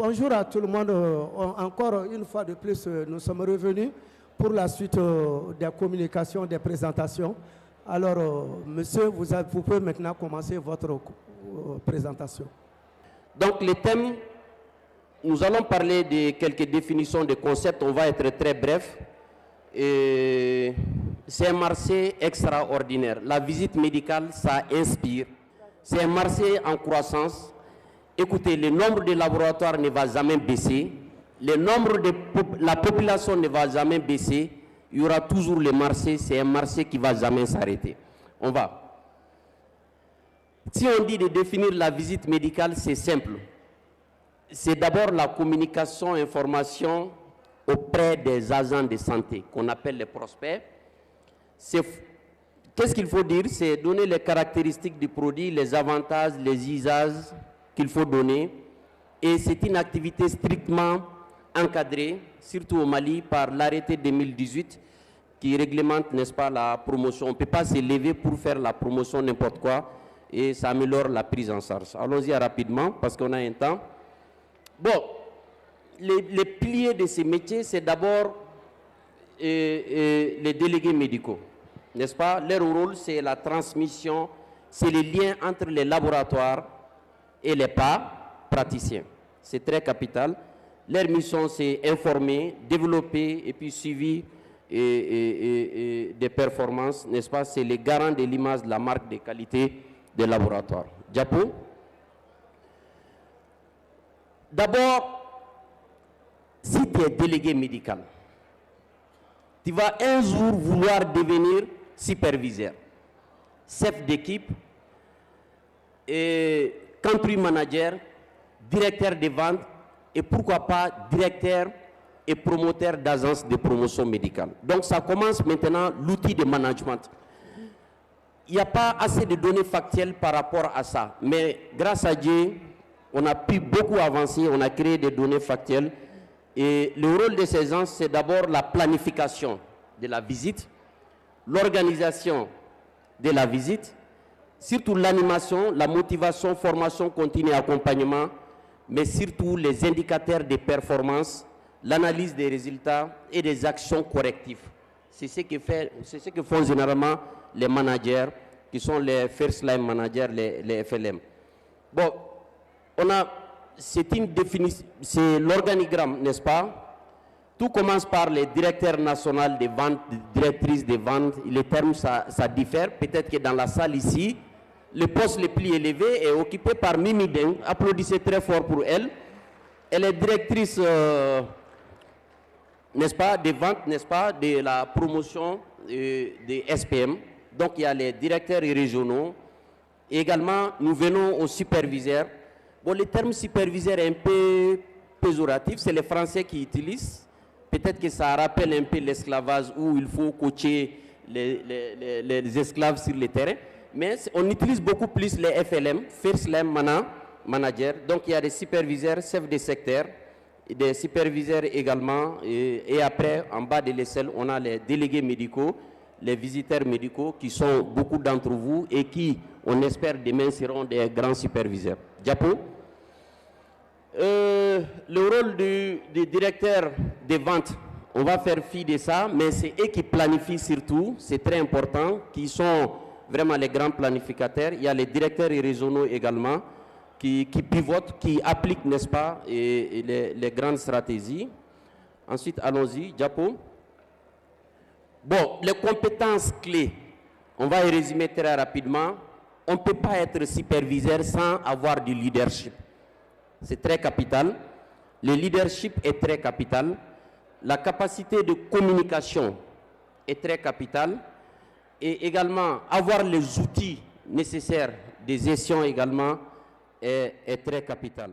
bonjour à tout le monde. Encore une fois de plus, nous sommes revenus pour la suite des communications, des présentations. Alors, monsieur, vous pouvez maintenant commencer votre présentation. Donc, les thèmes, nous allons parler de quelques définitions de concepts. On va être très bref. C'est un marché extraordinaire. La visite médicale, ça inspire. C'est un marché en croissance. Écoutez, le nombre de laboratoires ne va jamais baisser. Le nombre de la population ne va jamais baisser. Il y aura toujours le marché. C'est un marché qui ne va jamais s'arrêter. On va. Si on dit de définir la visite médicale, c'est simple. C'est d'abord la communication, information auprès des agents de santé, qu'on appelle les prospects. Qu'est-ce qu'il faut dire? C'est donner les caractéristiques du produit, les avantages, les usages qu'il faut donner. Et c'est une activité strictement encadrée, surtout au Mali, par l'arrêté 2018 qui réglemente, n'est-ce pas, la promotion. On ne peut pas se lever pour faire la promotion n'importe quoi et ça améliore la prise en charge. Allons-y rapidement parce qu'on a un temps. Bon, les piliers de ces métiers, c'est d'abord les délégués médicaux, n'est-ce pas? Leur rôle, c'est la transmission, c'est le lien entre les laboratoires et les praticiens. C'est très capital. Leur mission, c'est informer, développer et puis suivi des performances, n'est-ce pas? C'est les garants de l'image, de la marque de qualité des laboratoires. Diapo. D'abord, si tu es délégué médical, tu vas un jour vouloir devenir superviseur, chef d'équipe, country manager, directeur de vente et pourquoi pas directeur et promoteur d'agence de promotion médicale. Donc ça commence maintenant l'outil de management. Il n'y a pas assez de données factuelles par rapport à ça, mais grâce à Dieu, on a pu beaucoup avancer, on a créé des données factuelles. Et le rôle de ces gens, c'est d'abord la planification de la visite, l'organisation de la visite, surtout l'animation, la motivation, formation continue, accompagnement, mais surtout les indicateurs de performance, l'analyse des résultats et des actions correctives. C'est ce que font généralement les managers, qui sont les first line managers, les FLM. Bon, c'est une définition, c'est l'organigramme, n'est-ce pas? Tout commence par les directeurs nationaux des ventes, directrices des ventes. Les termes, ça diffère. Peut-être que dans la salle ici, le poste le plus élevé est occupé par Mimi Deng. Applaudissez très fort pour elle. Elle est directrice, n'est-ce pas, des ventes, n'est-ce pas, de la promotion des SPM. Donc, il y a les directeurs régionaux. Et également, nous venons aux superviseurs. Bon, le terme superviseur est un peu péjoratif, c'est les Français qui utilisent. Peut-être que ça rappelle un peu l'esclavage où il faut coacher les esclaves sur le terrain. Mais on utilise beaucoup plus les FLM, First Line Manager. Donc il y a des superviseurs, chefs de secteur, des superviseurs également. Et après, en bas de l'échelle, on a les délégués médicaux, les visiteurs médicaux qui sont beaucoup d'entre vous et qui, on espère, demain seront des grands superviseurs. Diapo. Le rôle du directeur des ventes, on va faire fi de ça, mais c'est eux qui planifient surtout, c'est très important, qui sont vraiment les grands planificateurs. Il y a les directeurs régionaux également qui pivotent, qui appliquent, n'est-ce pas, les grandes stratégies. Ensuite, allons-y, Diapo. Bon, les compétences clés, on va y résumer très rapidement. On ne peut pas être superviseur sans avoir du leadership. C'est très capital. Le leadership est très capital. La capacité de communication est très capitale. Et également, avoir les outils nécessaires de gestion également est très capital.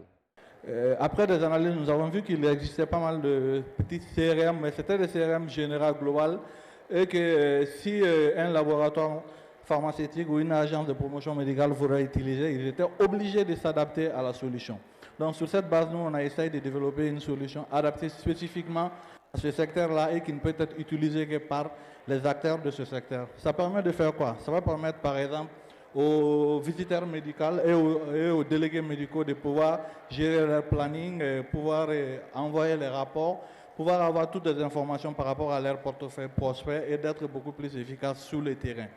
Après des analyses, nous avons vu qu'il existait pas mal de petits CRM, mais c'était des CRM général global. Et que si un laboratoire pharmaceutique ou une agence de promotion médicale voudrait utiliser, ils étaient obligés de s'adapter à la solution. Donc sur cette base, nous, on a essayé de développer une solution adaptée spécifiquement à ce secteur-là et qui ne peut être utilisée que par les acteurs de ce secteur. Ça permet de faire quoi? Ça va permettre, par exemple, aux visiteurs médicaux et aux délégués médicaux de pouvoir gérer leur planning, pouvoir envoyer les rapports, pouvoir avoir toutes les informations par rapport à leur portefeuille prospect et d'être beaucoup plus efficace sur le terrain.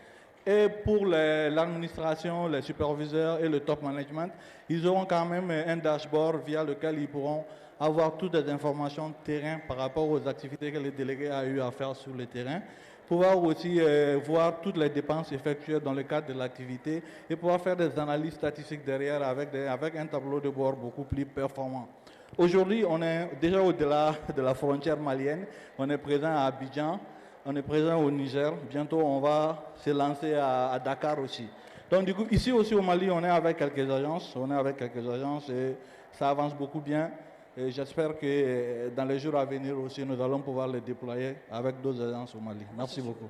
Et pour l'administration, les superviseurs et le top management, ils auront quand même un dashboard via lequel ils pourront avoir toutes les informations terrain par rapport aux activités que les délégués ont eu à faire sur le terrain, pouvoir aussi voir toutes les dépenses effectuées dans le cadre de l'activité et pouvoir faire des analyses statistiques derrière avec un tableau de bord beaucoup plus performant. Aujourd'hui, on est déjà au-delà de la frontière malienne, on est présent à Abidjan, on est présent au Niger, bientôt on va se lancer à Dakar aussi. Donc du coup, ici aussi au Mali, on est avec quelques agences et ça avance beaucoup bien. Et j'espère que dans les jours à venir aussi, nous allons pouvoir les déployer avec d'autres agences au Mali. Merci beaucoup.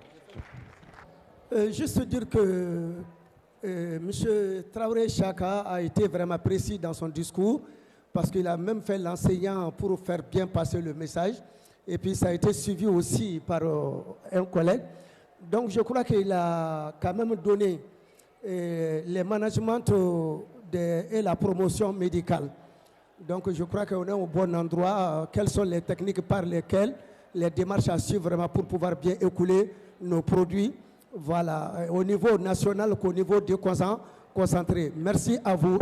Juste dire que M. Traoré Chaka a été vraiment précis dans son discours parce qu'il a même fait l'enseignant pour faire bien passer le message. Et puis ça a été suivi aussi par un collègue. Donc je crois qu'il a quand même donné les managements et la promotion médicale. Donc je crois qu'on est au bon endroit. Quelles sont les techniques par lesquelles les démarches à suivre vraiment pour pouvoir bien écouler nos produits, voilà, au niveau national qu'au niveau déconcentré. Merci à vous.